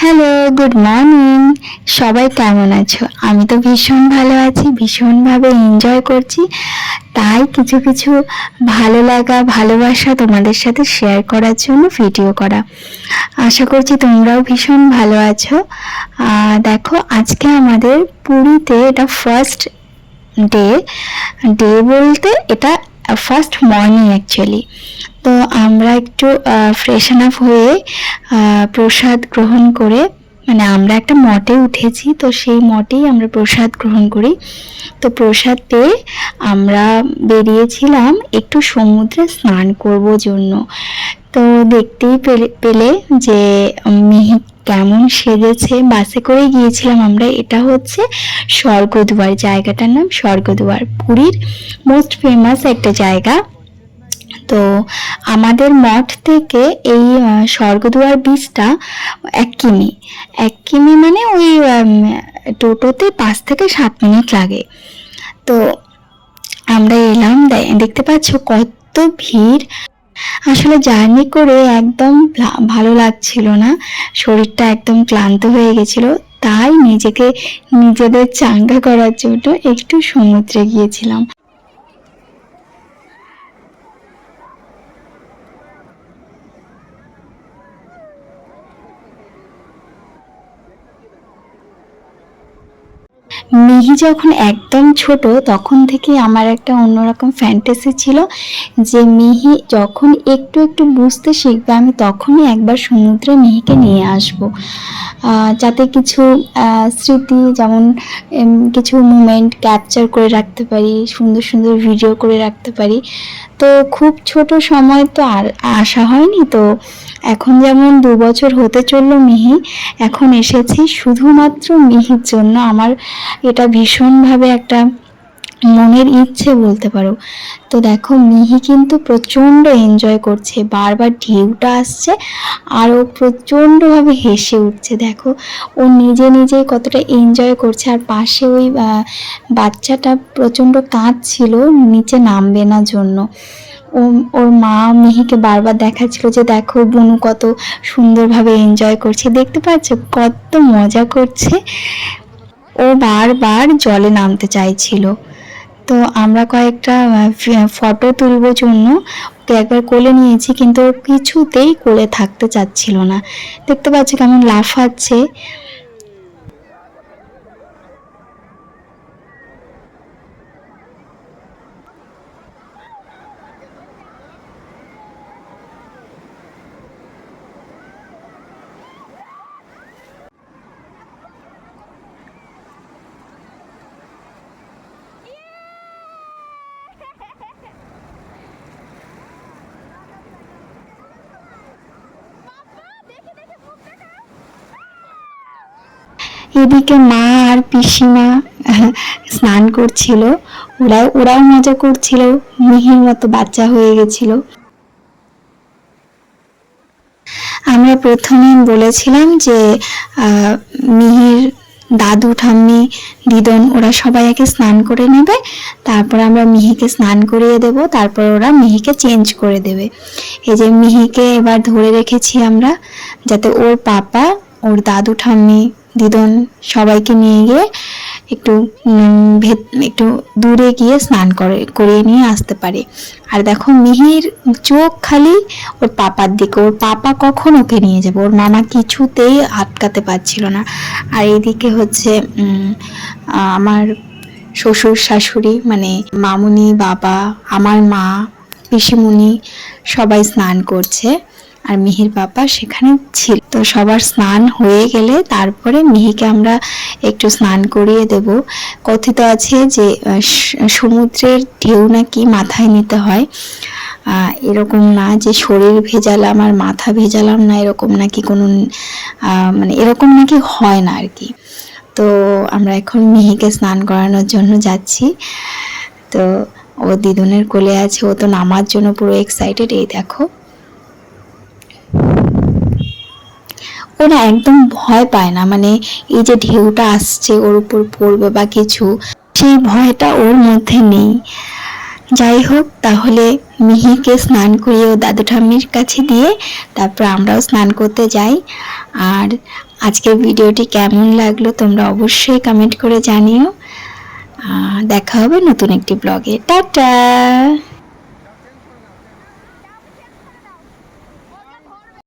Hello, good morning. সবাই কেমন আছো? আমি তো ভীষণ ভালো আছি, ভীষণভাবে এনজয় করছি। তাই কিছু কিছু ভালো লাগা, ভালোবাসা তোমাদের সাথে শেয়ার করার জন্য ভিডিও করা। আশা করছি তোমরাও ভীষণ ভালো আছো। দেখো, আজকে আমাদের পুরীতে এটা ফার্স্ট ডে। ডে বলতে এটা ফার্স্ট মর্নিং অ্যাকচুয়ালি। তো আমরা একটু ফ্রেশন আপ হয়ে প্রসাদ গ্রহণ করে, মানে আমরা একটা মঠে উঠেছি, তো সেই মঠেই আমরা প্রসাদ গ্রহণ করি। তো প্রসাদ পেয়ে আমরা বেরিয়েছিলাম একটু সমুদ্রে স্নান করব জন্য। তো দেখতেই পেলে যে মিহি কেমন সেজেছে। বাসে করে গিয়েছিলাম আমরা। এটা হচ্ছে স্বর্গদুয়ার, জায়গাটার নাম স্বর্গদুয়ার, পুরীর মোস্ট ফেমাস একটা জায়গা। তো আমাদের মঠ থেকে এই স্বর্গদুয়ার বীচটা 1 কিমি। 1 কিমি মানে ওই টোটোতে 5 থেকে 7 মিনিট লাগে। তো আমরা এলাম, দেখতে পাচ্ছ কত ভিড়। আসলে জার্নি করে একদম ভালো লাগছিল না, শরীরটা একদম ক্লান্ত হয়ে গেছিল। তাই নিজেদের চাঙ্গা করার জন্য একটু সমুদ্রে গিয়েছিলাম। মিহি যখন একদম ছোট তখন থেকে আমার একটা অন্যরকম ফ্যান্টাসি ছিল যে মিহি যখন একটু একটু বুঝতে শিখবে আমি তখনই একবার সমুদ্রে মিহিকে নিয়ে আসব, যাতে কিছু স্মৃতি, যেমন কিছু মুমেন্ট ক্যাপচার করে রাখতে পারি, সুন্দর সুন্দর ভিডিও করে রাখতে পারি। তো খুব ছোট সময় তো আর আসা হয়নি। তো এখন যেমন 2 বছর হতে চললো মিহি, এখন এসেছি শুধুমাত্র মিহির জন্য। আমার এটা ভীষণভাবে একটা মনের ইচ্ছে বলতে পারো। তো দেখো মিহি কিন্তু প্রচণ্ড এনজয় করছে, বারবার ঢেউটা আসছে আর ও প্রচণ্ডভাবে হেসে উঠছে। দেখো ও নিজে নিজেই কতটা এনজয় করছে। আর পাশে ওই বাচ্চাটা প্রচণ্ড কাঁদছিল নিচে নামবে না জন্য। ওর মা মিহিকে বারবার দেখাচ্ছিল যে দেখো বুনু কত সুন্দরভাবে এনজয় করছে, দেখতে পাচ্ছ কত মজা করছে। ও বারবার জলে নামতে চাইছিল। তো আমরা কয়েকটা ফটো তুলবো জন্য ওকে একবার কোলে নিয়েছি, কিন্তু ও কিছুতেই কোলে থাকতে চাচ্ছিল না। দেখতে পাচ্ছি কেমন লাফাচ্ছে। এদিকে মা আর পিসিমা স্নান করছিল, ওরাও মজা করছিল, মিহির মতো বাচ্চা হয়ে গেছিল। আমরা প্রথমে বলেছিলাম যে মিহির দাদু ঠাম্মি দিদন ওরা সবাই আগে স্নান করে নেবে, তারপর আমরা মিহিকে স্নান করিয়ে দেব, তারপর ওরা মিহিকে চেঞ্জ করে দেবে। এই যে মিহিকে এবার ধরে রেখেছি আমরা, যাতে ওর পাপা, ওর দাদু ঠাম্মি দিদন সবাইকে নিয়ে গিয়ে একটু একটু দূরে গিয়ে স্নান করিয়ে নিয়ে আসতে পারে। আর দেখো মিহির চোখ খালি ওর পাপার দিকে, ওর পাপা কখন ওকে নিয়ে যাবে, ওর মামা কিছুতেই আটকাতে পারছিল না। আর এইদিকে হচ্ছে আমার শ্বশুর শাশুড়ি, মানে মামুনি, বাবা, আমার মা, পিসিমুনি সবাই স্নান করছে আর মিহির বাবা সেখানে ছিল। তো সবার স্নান হয়ে গেলে তারপরে মিহিকে আমরা একটু স্নান করিয়ে দেব। কথিত আছে যে সমুদ্রের ঢেউ নাকি মাথায় নিতে হয়, এরকম না যে শরীর ভেজালাম আর মাথা ভেজালাম না, এরকম নাকি কোনো মানে এরকম নাকি হয় না আর কি। তো আমরা এখন মিহিকে স্নান করানোর জন্য যাচ্ছি। তো ও দিদুনের কোলে আছে, ও তো নামার জন্য পুরো এক্সাইটেড। এই দেখো ওরা একদম ভয় পায় না, মানে এই যে ঢেউটা আসছে ওর উপর পড়বে বা কিছু, সেই ভয়টা ওর মধ্যে নেই। যাই হোক, তাহলে মিহিকে স্নান করিয়ে ও দাদু ঠাম্মির কাছে দিয়ে তারপর আমরাও স্নান করতে যাই। আর আজকের ভিডিওটি কেমন লাগলো তোমরা অবশ্যই কমেন্ট করে জানিও। দেখা হবে নতুন একটি ব্লগে। টাটা।